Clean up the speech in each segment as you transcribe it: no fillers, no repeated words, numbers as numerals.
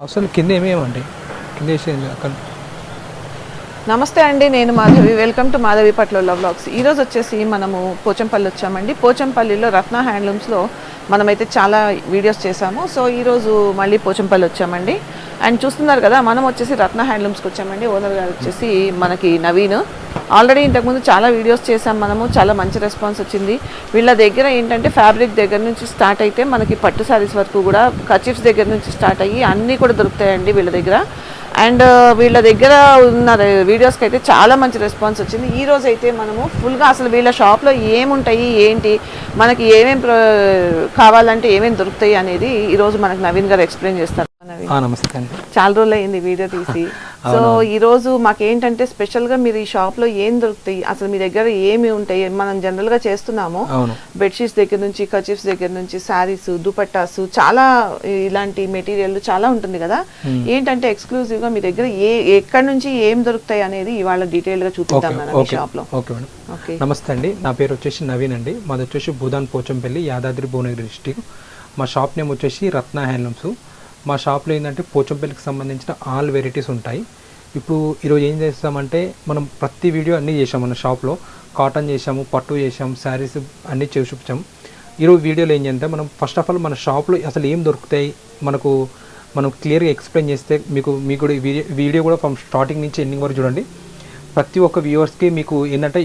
అసలు కింద ఏమేమండి కింద వేసేది అక్కడ. నమస్తే అండి, నేను మాధవి. వెల్కమ్ టు మాధవి పట్ల వ్లాగ్స్. ఈరోజు వచ్చేసి మనము పోచంపల్లి వచ్చామండి. పోచంపల్లిలో రత్న హ్యాండ్లూమ్స్లో మనమైతే చాలా వీడియోస్ చేసాము. సో ఈరోజు మళ్ళీ పోచంపల్లి వచ్చామండి. అండ్ చూస్తున్నారు కదా, మనం వచ్చేసి రత్న హ్యాండ్లూమ్స్కి వచ్చామండి. ఓనర్ గారు వచ్చేసి మనకి నవీన్. ఆల్రెడీ ఇంతకుముందు చాలా వీడియోస్ చేసాం మనము, చాలా మంచి రెస్పాన్స్ వచ్చింది. వీళ్ళ దగ్గర ఏంటంటే ఫ్యాబ్రిక్ దగ్గర నుంచి స్టార్ట్ అయితే మనకి పట్టు శారీస్ వరకు కూడా, కర్చీఫ్స్ దగ్గర నుంచి స్టార్ట్ అయ్యి అన్నీ కూడా దొరుకుతాయండి వీళ్ళ దగ్గర. అండ్ వీళ్ళ దగ్గర ఉన్న వీడియోస్కి అయితే చాలా మంచి రెస్పాన్స్ వచ్చింది. ఈరోజు అయితే మనము ఫుల్గా అసలు వీళ్ళ షాప్లో ఏముంటాయి, ఏంటి, మనకి ఏమేమి కావాలంటే ఏమేమి దొరుకుతాయి అనేది ఈరోజు మనకు నవీన్ గారు ఎక్స్ప్లెయిన్ చేస్తారు. నమస్తే అండి, చాలా రోజులు అయింది వీడియో తీసి. సో ఈరోజు మాకేంటంటే స్పెషల్గా మీరు ఈ షాప్లో ఏం దొరుకుతాయి, అసలు మీ దగ్గర ఏమి ఉంటాయి, మనం జనరల్గా చేస్తున్నాము బెడ్షీట్స్ దగ్గర నుంచి, కర్చీఫ్స్ దగ్గర నుంచి, శారీస్, దుపట్టాస్, చాలా ఇలాంటి మెటీరియల్ చాలా ఉంటుంది కదా. ఏంటంటే ఎక్స్క్లూజివ్గా మీ దగ్గర ఎక్కడి నుంచి ఏం దొరుకుతాయి అనేది ఇవాళ డీటెయిల్గా చూపిద్దాం మనం షాప్లో. Okay madam. నమస్తే అండి, నా పేరు వచ్చేసి నవీన్ అండి. మాది వచ్చేసి భూదాన్ పోచంపల్లి, యాదాద్రి భువనగిరి డిస్ట్రిక్ట్. మా షాప్ నేమ్ వచ్చేసి రత్న హ్యాండ్లూమ్స్. మా షాప్లో ఏంటంటే పోచంపల్లికి సంబంధించిన ఆల్ వెరైటీస్ ఉంటాయి. ఇప్పుడు ఈరోజు ఏం చేస్తామంటే, మనం ప్రతి వీడియో అన్నీ చేసాము మన షాప్లో. కాటన్ చేసాము, పట్టు చేసాము, శారీస్ అన్నీ చేసి చూపించాము. ఈరోజు వీడియోలో ఏం చేస్తే, మనం ఫస్ట్ ఆఫ్ ఆల్ మన షాప్లో అసలు ఏం దొరుకుతాయి మనం క్లియర్గా ఎక్స్ప్లెయిన్ చేస్తే మీకు కూడా వీడియో కూడా ఫ్రమ్ స్టార్టింగ్ నుంచి ఎండింగ్ వరకు చూడండి. ప్రతి ఒక్క వ్యూవర్స్కి మీకు ఏంటంటే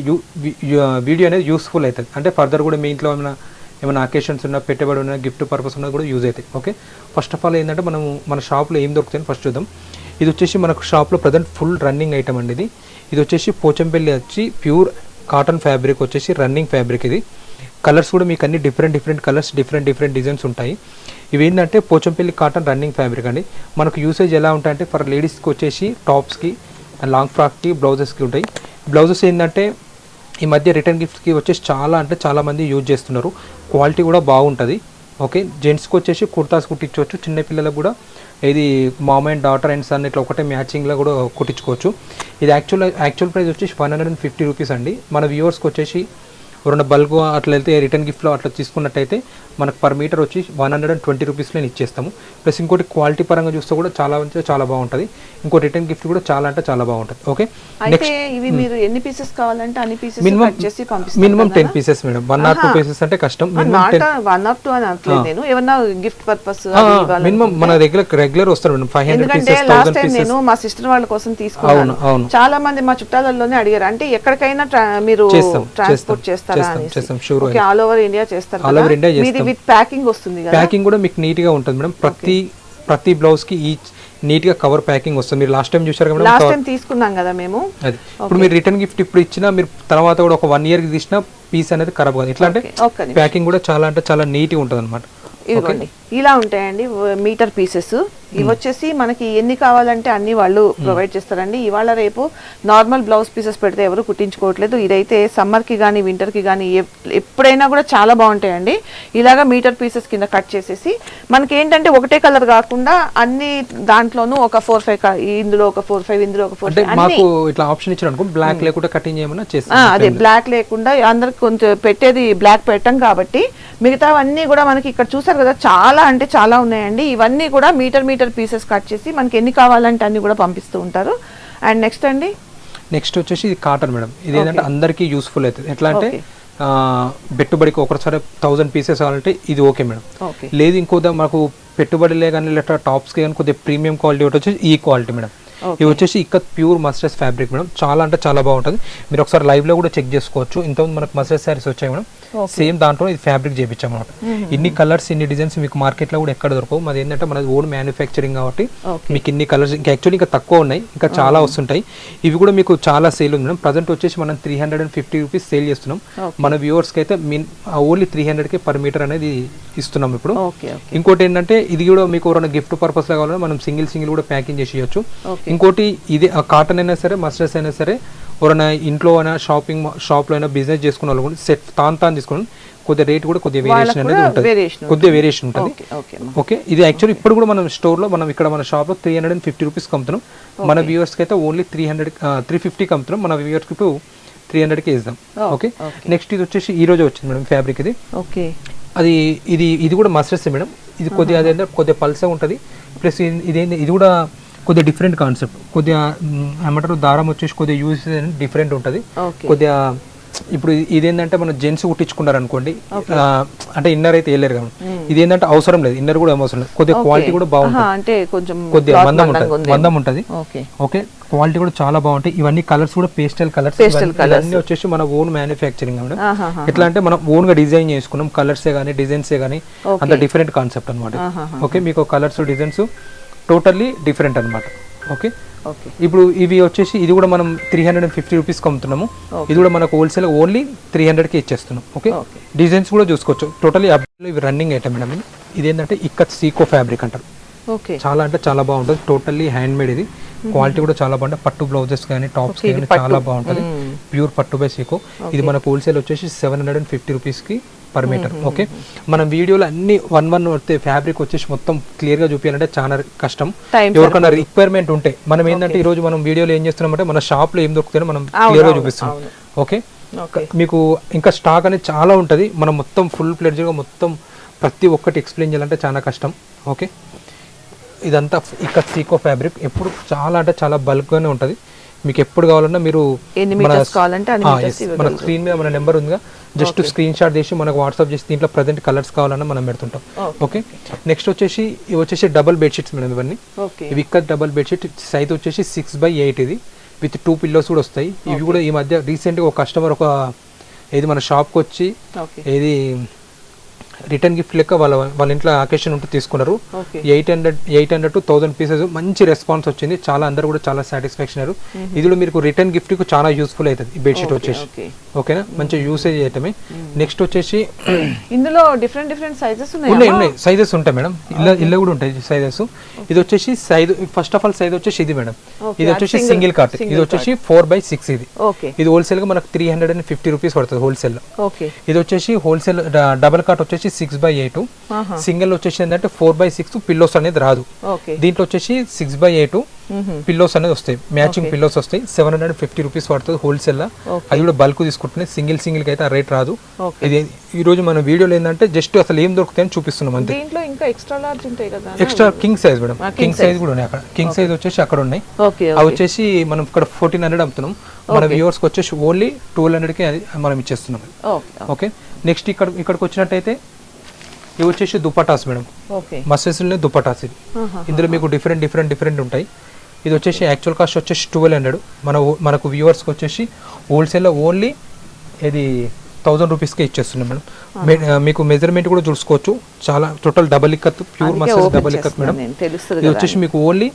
వీడియో అనేది యూస్ఫుల్ అవుతుంది. అంటే ఫర్దర్ కూడా మీ ఇంట్లో ఏమైనా అకేషన్స్ ఉన్నా, పెట్టుబడి ఉన్నా, గిఫ్ట్ పర్పస్ ఉన్నా కూడా యూజ్ అవుతాయి. ఓకే, ఫస్ట్ ఆఫ్ ఆల్ ఏంటంటే మనము మన షాప్లో ఏం దొరుకుతాయని ఫస్ట్ చూద్దాం. ఇది వచ్చేసి మనకు షాప్లో ప్రజెంట్ ఫుల్ రన్నింగ్ ఐటమ్ అండి. ఇది వచ్చేసి పోచంపల్లి వచ్చి ప్యూర్ కాటన్ ఫ్యాబ్రిక్ వచ్చేసి రన్నింగ్ ఫ్యాబ్రిక్. ఇది కలర్స్ కూడా మీకు అన్ని డిఫరెంట్ కలర్స్, డిఫరెంట్ డిజైన్స్ ఉంటాయి. ఇవి ఏంటంటే పోచంపల్లి కాటన్ రన్నింగ్ ఫ్యాబ్రిక్ అండి. మనకు యూసేజ్ ఎలా ఉంటాయంటే, ఫర్ లేడీస్కి వచ్చేసి టాప్స్కి, లాంగ్ ఫ్రాక్కి, బ్లౌజెస్కి ఉంటాయి. బ్లౌజెస్ ఏంటంటే ఈ మధ్య రిటర్న్ గిఫ్ట్కి వచ్చేసి చాలామంది యూజ్ చేస్తున్నారు. క్వాలిటీ కూడా బాగుంటుంది. ఓకే, జెంట్స్కి వచ్చేసి కుర్తాస్ కుట్టించవచ్చు, చిన్నపిల్లలకు కూడా ఇది mom and daughter and son ఇట్లా ఒకటే మ్యాచింగ్లో కూడా కుట్టించుకోవచ్చు. ఇది యాక్చువల్ ప్రైస్ వచ్చేసి 150 రూపీస్ అండి. మన వ్యూవర్స్కి వచ్చేసి ఎవరైనా బల్క్ అట్లా వెళ్తే రిటర్న్ గిఫ్ట్లో అట్లా తీసుకున్నట్టయితే మనకు పర్ మీటర్ వచ్చి 120 రూపీస్లో ఇచ్చేస్తాము. ప్లస్ ఇంకోటి క్వాలిటీ పరంగా చూస్తే కూడా చాలా బాగుంటుంది. ఇంకో రిటర్న్ గిఫ్ట్ కూడా చాలా బాగుంటుంది. ఓకే, అయితే ఇవి మీరు ఎన్ని పీసెస్ కావాలంటే అన్ని పీసెస్ కట్ చేసి పంపిస్తాం. Minimum 10 pieces madam. 1 or 2 pieces అంటే కష్టం. 1 or 2 అని అనట్లేదు నేను, ఏమన్నా గిఫ్ట్ పర్పస్ మినిమం మన రెగ్యులర్ వస్తారు మేడం. 500 pieces, 1000 pieces. నేను మా సిస్టర్ వాళ్ళ కోసం తీసుకున్నాను. చాలా మంది మా చుట్టాలలోనే అడిగారు, అంటే ఎక్కడికైనా మీరు ట్రాన్స్పోర్ట్ చేస్తారా అనేసి. ఓకే, ఆల్ ఓవర్ ఇండియా చేస్తారు కదా. విత్ ప్యాకింగ్ వస్తుంది కదా. ప్యాకింగ్ కూడా మీకు నీట్ గా ఉంటుంది మేడం. ప్రతి బ్లౌజ్ కి నీట్ గా కవర్ ప్యాకింగ్ వస్తుంది. మీరు లాస్ట్ టైం చూసారు కదా, లాస్ట్ టైం తీసుకున్నాం కదా మేము. అది ఇప్పుడు మీరు రిటర్న్ గిఫ్ట్ ఇప్పుడు ఇచ్చినా, మీరు తర్వాత కూడా ఒక 1 year కి తీసినా పీస్ అనేది ఖరాబ్ కాదు. ఎట్లా అంటే ప్యాకింగ్ కూడా చాలా నీట్ గా ఉంటుంది అనమాట. ఇదిగోండి ఇలా ఉంటాయండి మీటర్ పీసెస్. ఇవి వచ్చేసి మనకి ఎన్ని కావాలంటే అన్ని వాళ్ళు ప్రొవైడ్ చేస్తారండి. ఇవాళ రేపు నార్మల్ బ్లౌజ్ పీసెస్ పెడితే ఎవరు కుట్టించుకోవట్లేదు. ఇదైతే సమ్మర్కి కానీ వింటర్కి కానీ ఎప్పుడైనా కూడా చాలా బాగుంటాయండి. ఇలాగా మీటర్ పీసెస్ కింద కట్ చేసేసి మనకి ఏంటంటే ఒకటే కలర్ కాకుండా అన్ని దాంట్లోనూ ఒక 4-5, ఇందులో ఒక 4-5, ఇందులో ఒక 4-5 మాకు ఇట్లా ఆప్షన్ ఇచ్చారు అనుకో. బ్లాక్ లేకుండా కటింగ్ చేయమన్నా చేస్తాం. అదే బ్లాక్ లేకుండా అందరికి కొంచెం పెట్టేది బ్లాక్ పెట్టాం కాబట్టి మిగతావన్నీ కూడా మనకి ఇక్కడ చూసారు కదా, చాలా ఉన్నాయండి. ఇవన్నీ కూడా మీటర్ పీసెస్ కట్ చేసి మనకి ఎన్ని కావాలంటే అన్ని కూడా పంపిస్తూ ఉంటారు. అండ్ నెక్స్ట్ వచ్చేసి ఇది కాటన్ మేడం. ఇది ఏంటంటే అందరికీ యూస్ఫుల్ అవుతుంది. ఎట్లా అంటే పెట్టుబడికి ఒకసారి 1000 పీసెస్ కావాలంటే ఇది ఓకే మేడం. లేదు ఇంకో మాకు పెట్టుబడిలే కానీ లేదా టాప్స్కి కానీ కొద్దిగా ప్రీమియం క్వాలిటీ ఒకటి వచ్చేసి ఈ క్వాలిటీ మేడం. ఇవి వచ్చేసి ఇక్కడ ప్యూర్ మస్టర్స్ ఫ్యాబ్రిక్ మేడం. చాలా బాగుంటుంది. మీరు ఒకసారి లైవ్లో కూడా చెక్ చేసుకోవచ్చు. ఇంతకుముందు మనకు మస్టర్స్ శారీస్ వచ్చాయి మేడం. సేమ్ దాంట్లో ఇది ఫ్యాబ్రిక్ చేయించాం అనమాట. ఇన్ని కలర్స్, ఇన్ని డిజైన్స్ మీకు మార్కెట్లో కూడా ఎక్కడ దొరకవు. మాది ఏంటంటే మనది ఓన్ మ్యానుఫ్యాక్చరింగ్ కాబట్టి మీకు ఇన్ని కలర్స్ ఇంకా యాక్చువల్లీ ఇంకా తక్కువ ఉన్నాయి, ఇంకా చాలా వస్తుంటాయి. ఇవి కూడా మీకు చాలా సేల్ ఉంది మేడం. ప్రజెంట్ వచ్చేసి మనం 350 రూపీస్ సేల్ చేస్తున్నాం. మన వ్యూవర్స్కి అయితే ఓన్లీ 300కి పర్ మీటర్ అనేది ఇస్తున్నాం ఇప్పుడు. ఇంకోటి ఏంటంటే ఇది కూడా మీకు ఎవరైనా గిఫ్ట్ పర్పస్ లా కావాలన్నా మనం సింగిల్ కూడా ప్యాకింగ్ చేసి ఇవ్వచ్చు. ఇంకోటి ఇది కాటన్ అయినా సరే, మస్టర్స్ అయినా సరే, ఎవరైనా ఇంట్లో అయినా షాప్లో అయినా బిజినెస్ చేసుకున్న వాళ్ళు కూడా సెట్ తాను తీసుకుని కొద్దిగా రేట్ కూడా కొద్దిగా వేరియేషన్ అనేది ఉంటుంది. కొద్దిగా వేరియేషన్ ఉంటుంది. ఓకే, ఇది యాక్చువల్లీ ఇప్పుడు కూడా మనం స్టోర్లో ఇక్కడ మన షాప్లో 350 రూపీస్కి అమ్ముతున్నాం. మన వ్యూవర్స్కి అయితే ఓన్లీ 350కి అమ్ముతున్నాం. మన వ్యూవర్స్కి ఇప్పుడు 300కి ఇద్దాం. ఓకే, నెక్స్ట్ ఇది వచ్చేసి ఈ రోజు వచ్చింది మేడం ఫ్యాబ్రిక్. ఇది అది ఇది కూడా మస్టర్స్ మేడం. ఇది కొద్దిగా పల్సే ఉంటుంది. ప్లస్ ఇది కూడా కొద్దిగా డిఫరెంట్ కాన్సెప్ట్, కొద్దిగా ఏమంటారు దారం వచ్చేసి కొద్దిగా యూజ్ డిఫరెంట్ ఉంటుంది. కొద్దిగా ఇప్పుడు ఇదేంటంటే మనం జెంట్స్ కుట్టించుకున్నారు అనుకోండి, అంటే ఇన్నర్ అయితే వేయలేరు కదా, ఇదేంటంటే అవసరం లేదు, ఇన్నర్ కూడా అవసరం లేదు, కొద్దిగా క్వాలిటీ కూడా బాగుంటుంది, అంటే కొంచెం కొద్దిగా మందం ఉంటుంది. ఓకే, క్వాలిటీ కూడా చాలా బాగుంటాయి. ఇవన్నీ కలర్స్ కూడా పేస్టల్ కలర్స్, ఇవన్నీ వచ్చేసి మన ఓన్ మ్యానుఫ్యాక్చరింగ్ మేడం. ఎట్లా అంటే మనం ఓన్ గా డిజైన్ చేసుకున్నాం, కలర్సే కానీ డిజైన్సే కానీ అంత డిఫరెంట్ కాన్సెప్ట్ అనమాట. ఓకే, మీకు కలర్స్ డిజైన్స్ టోటల్లీ డిఫరెంట్ అనమాట. ఓకే, ఇప్పుడు ఇవి వచ్చేసి ఇది కూడా మనం 350 రూపీస్కి అమ్ముతున్నాము. ఇది కూడా మనకు హోల్సేల్ ఓన్లీ 300కి ఇచ్చేస్తున్నాం. ఓకే, డిజైన్స్ కూడా చూసుకోవచ్చు. టోటల్లీ ఇవి రన్నింగ్ ఐటమ్ మేడం. ఇది ఏంటంటే ఇక్కత్ సీకో ఫ్యాబ్రిక్ అంటారు. చాలా అంటే చాలా బాగుంటుంది, టోటల్లీ హ్యాండ్ మేడ్. ఇది క్వాలిటీ కూడా చాలా బాగుంటుంది. పట్టు బ్లౌజెస్ కానీ టాప్స్ కానీ చాలా బాగుంటుంది, ప్యూర్ పట్టు బై సీకో. ఇది మనకు హోల్సేల్ వచ్చేసి 750 రూపీస్కి పర్ మీటర్. ఓకే, మనం వీడియోలో అన్ని వన్ వస్తే ఫ్యాబ్రిక్ వచ్చేసి మొత్తం క్లియర్ గా చూపించాలంటే చాలా కష్టం. ఎవరికైనా రిక్వైర్మెంట్ ఉంటే మనం ఏంటంటే ఈ రోజు మనం వీడియోలో ఏం చేస్తున్నామంటే మన షాప్ లో ఏం దొరుకుతాయో మనం క్లియర్ గా చూపిస్తున్నాం. ఓకే, మీకు ఇంకా స్టాక్ అనేది చాలా ఉంటుంది, మనం మొత్తం ఫుల్ ప్లేడ్జ్ గా మొత్తం ప్రతి ఒక్కటి ఎక్స్ప్లెయిన్ చేయాలంటే చాలా కష్టం. ఓకే, ఇదంతా ఇక్కడ సీకో ఫ్యాబ్రిక్ ఎప్పుడు చాలా అంటే చాలా బల్క్ గానే ఉంటుంది. మీకు ఎప్పుడు కావాలన్నా మీరు మన స్క్రీన్ మీద మన నెంబర్ ఉందిగా, జస్ట్ స్క్రీన్ షాట్ చేసి మనకు వాట్సాప్ చేసి దీంట్లో ప్రజెంట్ కలర్స్ కావాలన్నా మనం పెడుతుంటాం. ఓకే, నెక్స్ట్ వచ్చేసి ఇవి వచ్చేసి డబుల్ బెడ్షీట్స్ మేడం. ఇవన్నీ ఇవి ఇక్కడ డబుల్ బెడ్షీట్, సైజ్ వచ్చేసి 6x8 ఇది, విత్ 2 పిల్లోస్ కూడా వస్తాయి. ఇవి కూడా ఈ మధ్య రీసెంట్గా ఒక కస్టమర్ ఏది మన షాప్కి వచ్చి ఏది రిటర్న్ గిఫ్ట్ లెక్క వాళ్ళ ఇంట్లో అకేషన్ ఉంటే తీసుకున్నారు. 800 to 1000 పీసెస్, మంచి రెస్పాన్స్ వచ్చింది, చాలా అందరూ కూడా చాలా సాటిస్ఫాక్షన్ అయ్యారు. ఇది కూడా మీకు రిటర్న్ గిఫ్ట్ కు చాలా యూస్ఫుల్ అవుతుంది ఈ బెడ్షీట్ వచ్చేసి. ఓకేనా, మంచి యూసేజ్ చేయటమే. నెక్స్ట్ వచ్చేసి ఇందులో డిఫరెంట్ సైజెస్ ఉన్నాయి, సైజెస్ ఉంటాయి మేడం, ఇలా కూడా ఉంటాయి సైజెస్. ఇది వచ్చేసి size, first of all size వచ్చేసి ఇది మేడం, ఇది వచ్చేసి సింగిల్ కార్ట్, ఇది వచ్చేసి 4x6. ఇది హోల్సేల్ గా మనకు 350 రూపీస్ పడుతుంది హోల్సేల్ లో. ఇది వచ్చేసి హోల్సేల్ డబల్ కార్ట్ వచ్చేసి 6x8, సింగిల్ వచ్చేసి ఏంటంటే 4x6 పిల్లోస్ అనేది రాదు. దీంట్లో వచ్చేసి 6x8 పిల్లోస్ అనేది వస్తాయి, మ్యాచింగ్ పిల్లోస్ వస్తాయి. 750 రూపీస్ పడుతుంది హోల్సేల్ లో. అది కూడా బల్క్ తీసుకుంటున్నాయి, సింగిల్ కి అయితే ఆ రేట్ రాదు. ఇది ఈ రోజు మన వీడియోలో ఏంటంటే జస్ట్ అసలు ఏం దొరుకుతాయని చూపిస్తున్నాం అంతే. Extra king size madam, king size కూడా ఉన్నాయి అక్కడ. కింగ్ సైజ్ వచ్చేసి అక్కడ ఉన్నాయి, అవి వచ్చేసి మనం ఇక్కడ 1400 అమ్ముతున్నాం. మన వ్యూవర్స్ కి వచ్చేసి ఓన్లీ 1200కి మనం ఇచ్చేస్తున్నాం. ఓకే, నెక్స్ట్ ఇక్కడికి వచ్చినట్టయితే ఇవి వచ్చేసి దుపటాస్ మేడం, మస్సెస్లోనే దుపటాస్. ఇది ఇందులో మీకు డిఫరెంట్ ఉంటాయి. ఇది వచ్చేసి యాక్చువల్ కాస్ట్ వచ్చేసి 1200, మనకు వ్యూవర్స్కి వచ్చేసి హోల్సేల్లో ఓన్లీ ఇది 1000 రూపీస్కే ఇచ్చేస్తున్నాం మేడం. మీకు మెజర్మెంట్ కూడా చూసుకోవచ్చు, చాలా టోటల్ డబల్ ఇక్కత్, ప్యూర్ మస్సెస్ డబల్ ఇక్కత్ మేడం. ఇది వచ్చేసి మీకు ఓన్లీ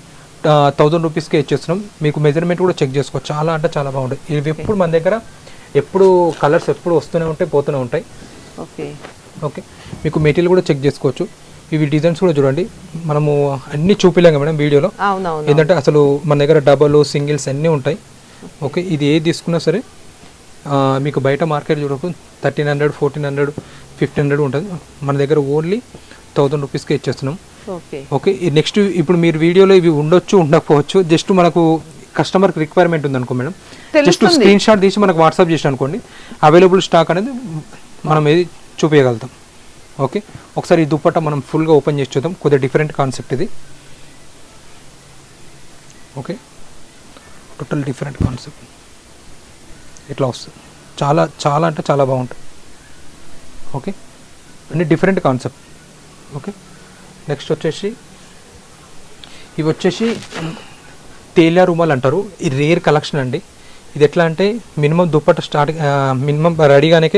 1000 రూపీస్కే ఇచ్చేస్తున్నాం. మీకు మెజర్మెంట్ కూడా చెక్ చేసుకోవచ్చు, చాలా అంటే చాలా బాగుంటాయి. ఇవి ఎప్పుడు మన దగ్గర ఎప్పుడు కలర్స్ ఎప్పుడు వస్తూనే ఉంటాయి, పోతూనే ఉంటాయి. ఓకే, మీకు మెటీరియల్ కూడా చెక్ చేసుకోవచ్చు. ఇవి డిజైన్స్ కూడా చూడండి, మనము అన్ని చూపిలేం మేడం వీడియోలో, ఏంటంటే అసలు మన దగ్గర డబల్ సింగిల్స్ అన్నీ ఉంటాయి. ఓకే, ఇది ఏది తీసుకున్నా సరే మీకు బయట మార్కెట్ చూడకు 1300, 1400, 1500 ఉంటుంది, మన దగ్గర ఓన్లీ 1000 రూపీస్కే ఇచ్చేస్తున్నాం. ఓకే, నెక్స్ట్ ఇప్పుడు మీరు వీడియోలో ఇవి ఉండొచ్చు ఉండకపోవచ్చు, జస్ట్ మనకు కస్టమర్కి రిక్వైర్మెంట్ ఉంది అనుకో మేడం, జస్ట్ స్క్రీన్ షాట్ తీసి మనకు వాట్సాప్ చేసి అనుకోండి, అవైలబుల్ స్టాక్ అనేది మనం ఏది చూపించగలుగుతాం. ఓకే, ఒకసారి ఈ దుప్పట్టా మనం ఫుల్గా ఓపెన్ చేసి చూద్దాం, కొద్దిగా డిఫరెంట్ కాన్సెప్ట్ ఇది. ఓకే, టోటల్ డిఫరెంట్ కాన్సెప్ట్ ఇట్లా వస్తుంది, చాలా అంటే చాలా బాగుంటుంది. ఓకే, అన్ని డిఫరెంట్ కాన్సెప్ట్. ఓకే, నెక్స్ట్ వచ్చేసి ఇవి వచ్చేసి తేలియా రుమాల్ అంటారు, ఇది రేర్ కలెక్షన్ అండి. ఇది ఎట్లా అంటే మినిమం దుప్పట్ట మినిమం రెడీగానే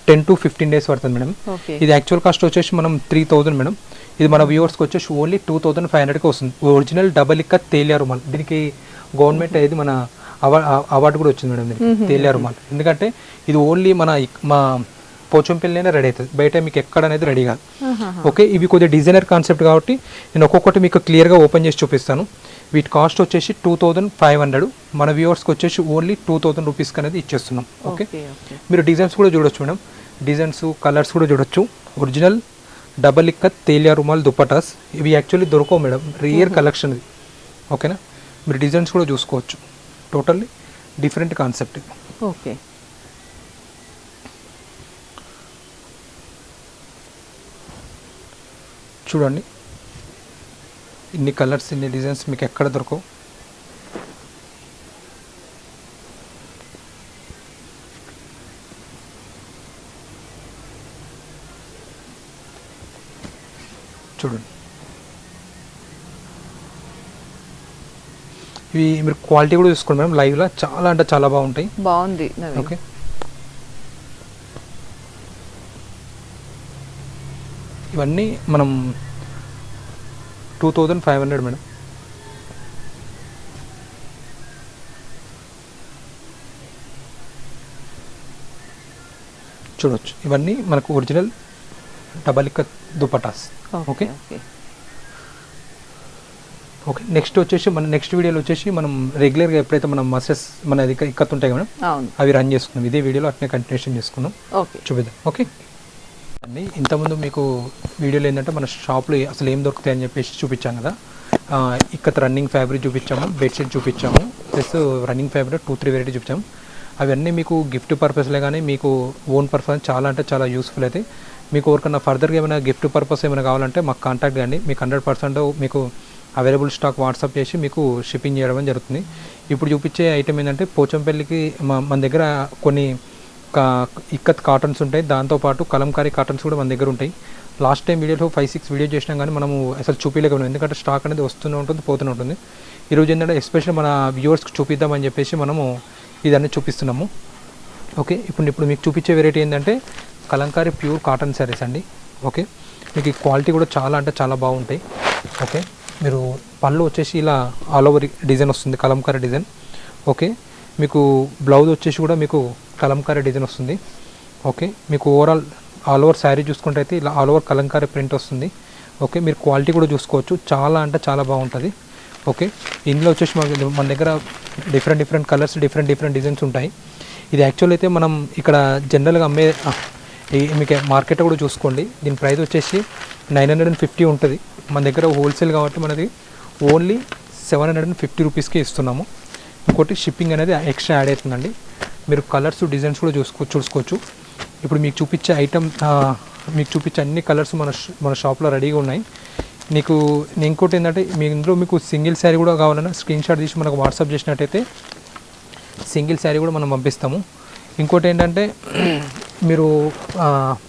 10 to 15 డేస్ పడుతుంది మేడం. ఇది యాక్చువల్ కాస్ట్ వచ్చేసి మనం 3000 మేడం. ఇది మన వ్యూవర్స్కి వచ్చేసి ఓన్లీ 2500కి వస్తుంది. ఒరిజినల్ డబల్ ఇక్కత్ తేలియా రుమాల్, దీనికి గవర్నమెంట్ అనేది మన అవార్డు కూడా వచ్చింది మేడం దీనికి, తేలియా రుమాల్. ఎందుకంటే ఇది ఓన్లీ మా పోచంపల్లినే రెడీ అవుతుంది, బయట మీకు ఎక్కడ అనేది రెడీ కాదు. ఓకే, ఇవి కొద్దిగా డిజైనర్ కాన్సెప్ట్ కాబట్టి నేను ఒక్కొక్కటి మీకు క్లియర్గా ఓపెన్ చేసి చూపిస్తాను. వీటి కాస్ట్ వచ్చేసి 2500, మన వ్యూవర్స్కి వచ్చేసి ఓన్లీ 2000 రూపీస్కి అనేది ఇచ్చేస్తున్నాం. ఓకే, మీరు డిజైన్స్ కూడా చూడొచ్చు మేడం, డిజైన్స్ కలర్స్ కూడా చూడొచ్చు. ఒరిజినల్ డబల్ ఇక్కత్ తేలియా రుమాల్ దుపటాస్, ఇవి యాక్చువల్లీ దొరకవు మేడం, రియర్ కలెక్షన్ ఇది. ఓకేనా, మీరు డిజైన్స్ కూడా చూసుకోవచ్చు, టోటల్లీ డిఫరెంట్ కాన్సెప్ట్ ఇది. ఓకే, చూడండి ఇన్ని కలర్స్ ఇన్ని డిజైన్స్ మీకు ఎక్కడ దొరకవు. చూడండి, ఇవి మీరు క్వాలిటీ కూడా చూసుకోండి మేడం. లైవ్లో చాలా అంటే చాలా బాగుంటాయి. బాగుంది. ఓకే, ఇవన్నీ మనం 2500 మేడం. చూడొచ్చు, ఇవన్నీ మనకు original double ikat dupattas. Okay okay, next వచ్చేసి మన నెక్స్ట్ వీడియోలో వచ్చేసి మనం రెగ్యులర్గా ఎప్పుడైతే మనం మసెస్ మన ఇక్కత్ ఉంటాయి కదా అవి రన్ చేసుకున్నాం. ఇదే వీడియోలో అట్నే కంటిన్యూషన్ చేసుకున్నాం. ఓకే, చూపిద్దాం. ఓకే అండి, ఇంతకుముందు మీకు వీడియోలో ఏంటంటే మన షాప్లో అసలు ఏం దొరుకుతాయి అని చెప్పేసి చూపించాం కదా. ఇక్కత్ రన్నింగ్ ఫ్యాబ్రిక్ చూపించాము, బెడ్షీట్ చూపించాము, ప్లస్ రన్నింగ్ ఫ్యాబ్రిక్ 2-3 వెరైటీ చూపించాము. అవన్నీ మీకు గిఫ్ట్ పర్పస్లే కానీ మీకు ఓన్ పర్పస్ చాలా అంటే చాలా యూస్ఫుల్ అయితే. మీకు ఎవరికన్నా ఫర్దర్గా ఏమైనా గిఫ్ట్ పర్పస్ ఏమైనా కావాలంటే మాకు కాంటాక్ట్ కానీ, మీకు 100% మీకు అవైలబుల్ స్టాక్ వాట్సాప్ చేసి మీకు షిప్పింగ్ చేయడం జరుగుతుంది. ఇప్పుడు చూపించే ఐటమ్ ఏంటంటే పోచంపల్లికి మన దగ్గర కొన్ని ఇక్కత్ కాటన్స్ ఉంటాయి, దాంతోపాటు కలంకారీ కాటన్స్ కూడా మన దగ్గర ఉంటాయి. లాస్ట్ టైం వీడియోలో 5-6 వీడియో చేసినాం కానీ మనము అసలు చూపించలేకపోయినాం, ఎందుకంటే స్టాక్ అనేది వస్తూనే ఉంటుంది పోతూనే ఉంటుంది. ఈరోజు ఏంటంటే ఎస్పెషల్లీ మన వ్యూవర్స్కి చూపిద్దామని చెప్పేసి మనము ఇదన్నీ చూపిస్తున్నాము. ఓకే, ఇప్పుడు మీకు చూపించే వెరైటీ ఏంటంటే కలంకారీ ప్యూర్ కాటన్ శారీస్ అండి. ఓకే, మీకు ఈ క్వాలిటీ కూడా చాలా అంటే చాలా బాగుంటాయి. ఓకే, మీరు పళ్ళు వచ్చేసి ఇలా ఆల్ ఓవర్ డిజైన్ వస్తుంది, కలంకారీ డిజైన్. ఓకే, మీకు బ్లౌజ్ వచ్చేసి కూడా మీకు కలంకారీ డిజైన్ వస్తుంది. ఓకే, మీకు ఓవరాల్ ఆల్ ఓవర్ శారీ చూసుకుంటే అయితే ఇలా ఆల్ ఓవర్ కలంకారీ ప్రింట్ వస్తుంది. ఓకే, మీరు క్వాలిటీ కూడా చూసుకోవచ్చు, చాలా అంటే చాలా బాగుంటుంది. ఓకే, ఇందులో వచ్చేసి మన దగ్గర డిఫరెంట్ కలర్స్ డిఫరెంట్ డిజైన్స్ ఉంటాయి. ఇది యాక్చువల్ అయితే మనం ఇక్కడ జనరల్గా అమ్మే మీకు మార్కెట్ కూడా చూసుకోండి. దీని ప్రైస్ వచ్చేసి 950 ఉంటుంది. మన దగ్గర హోల్సేల్ కాబట్టి మనది ఓన్లీ 750 రూపీస్కి ఇస్తున్నాము. ఇంకోటి షిప్పింగ్ అనేది ఎక్స్ట్రా యాడ్ అవుతుందండి. మీరు కలర్స్ డిజైన్స్ కూడా చూసుకోవచ్చు. ఇప్పుడు మీకు చూపించే ఐటమ్ మీకు చూపించే అన్ని కలర్స్ మన షాప్లో రెడీగా ఉన్నాయి. ఇంకోటి ఏంటంటే ఇందులో మీకు సింగిల్ శారీ కూడా కావాలన్నా స్క్రీన్ షాట్ తీసి మనకు వాట్సాప్ చేసినట్టయితే సింగిల్ శారీ కూడా మనం పంపిస్తాము. ఇంకోటి ఏంటంటే మీరు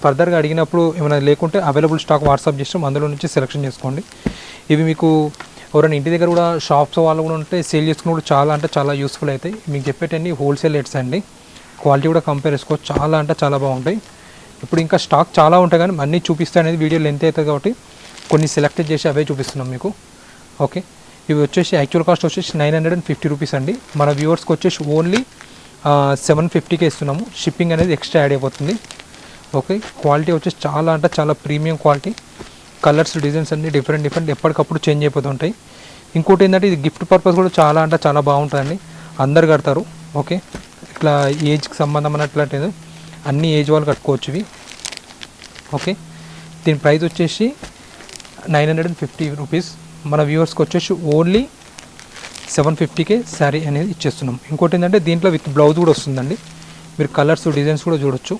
ఫర్దర్గా అడిగినప్పుడు ఏమైనా లేకుంటే అవైలబుల్ స్టాక్ వాట్సాప్ చేస్తాం, అందులో నుంచి సెలెక్షన్ చేసుకోండి. ఇవి మీకు ఎవరైనా ఇంటి దగ్గర కూడా షాప్స్ వాళ్ళు కూడా ఉంటే సేల్ చేసుకుని కూడా చాలా అంటే చాలా యూస్ఫుల్ అవుతాయి. మీకు చెప్పేటన్ని హోల్సేల్ రేట్స్ అండి, క్వాలిటీ కూడా కంపేర్ చేసుకోవచ్చు, చాలా అంటే చాలా బాగుంటాయి. ఇప్పుడు ఇంకా స్టాక్ చాలా ఉంటాయి కానీ అన్నీ చూపిస్తే అనేది వీడియో లెంత్ అవుతుంది కాబట్టి కొన్ని సెలెక్టెడ్ చేసి అవే చూపిస్తున్నాం మీకు. ఓకే, ఇవి వచ్చేసి యాక్చువల్ కాస్ట్ వచ్చేసి 950 రూపీస్ అండి. మన వ్యూవర్స్కి వచ్చేసి ఓన్లీ 750కే ఇస్తున్నాము. షిప్పింగ్ అనేది ఎక్స్ట్రా యాడ్ అయిపోతుంది. ఓకే, క్వాలిటీ వచ్చేసి చాలా అంటే చాలా ప్రీమియం క్వాలిటీ. కలర్స్ డిజైన్స్ అన్నీ డిఫరెంట్ ఎప్పటికప్పుడు చేంజ్ అయిపోతూ ఉంటాయి. ఇంకోటి ఏంటంటే ఇది గిఫ్ట్ పర్పస్ కూడా చాలా అంటే చాలా బాగుంటుందండి, అందరు కడతారు. ఓకే, ఇట్లా ఏజ్కి సంబంధం అన్నట్లయితే అన్ని ఏజ్ వాళ్ళు కట్టుకోవచ్చు ఇవి. ఓకే, దీని ప్రైస్ వచ్చేసి 950 రూపీస్. మన వ్యూవర్స్కి వచ్చేసి ఓన్లీ 750కే శారీ అనేది ఇచ్చేస్తున్నాం. ఇంకోటి ఏంటంటే దీంట్లో విత్ బ్లౌజ్ కూడా వస్తుందండి. మీరు కలర్స్ డిజైన్స్ కూడా చూడొచ్చు.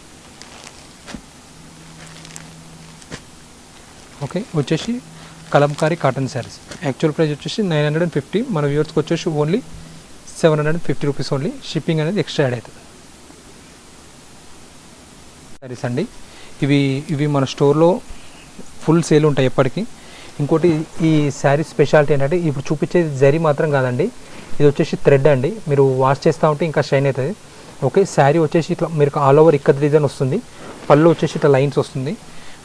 ఓకే, వచ్చేసి Kalamkari cotton saris actual price వచ్చేసి 950. మన వ్యూవర్స్కి వచ్చేసి ఓన్లీ 750 రూపీస్ ఓన్లీ. షిప్పింగ్ అనేది ఎక్స్ట్రా యాడ్ అవుతుంది. శారీస్ అండి, ఇవి మన స్టోర్లో ఫుల్ సేల్ ఉంటాయి ఎప్పటికీ. ఇంకోటి ఈ శారీ స్పెషాలిటీ ఏంటంటే ఇప్పుడు చూపించేది జరీ మాత్రం కాదండి, ఇది వచ్చేసి థ్రెడ్ అండి. మీరు వాష్ చేస్తూ ఉంటే ఇంకా షైన్ అవుతుంది. ఓకే, శారీ వచ్చేసి ఇట్లా మీరు ఆల్ ఓవర్ ఇక్కత్ డిజైన్ వస్తుంది, పళ్ళు వచ్చేసి ఇట్లా లైన్స్ వస్తుంది.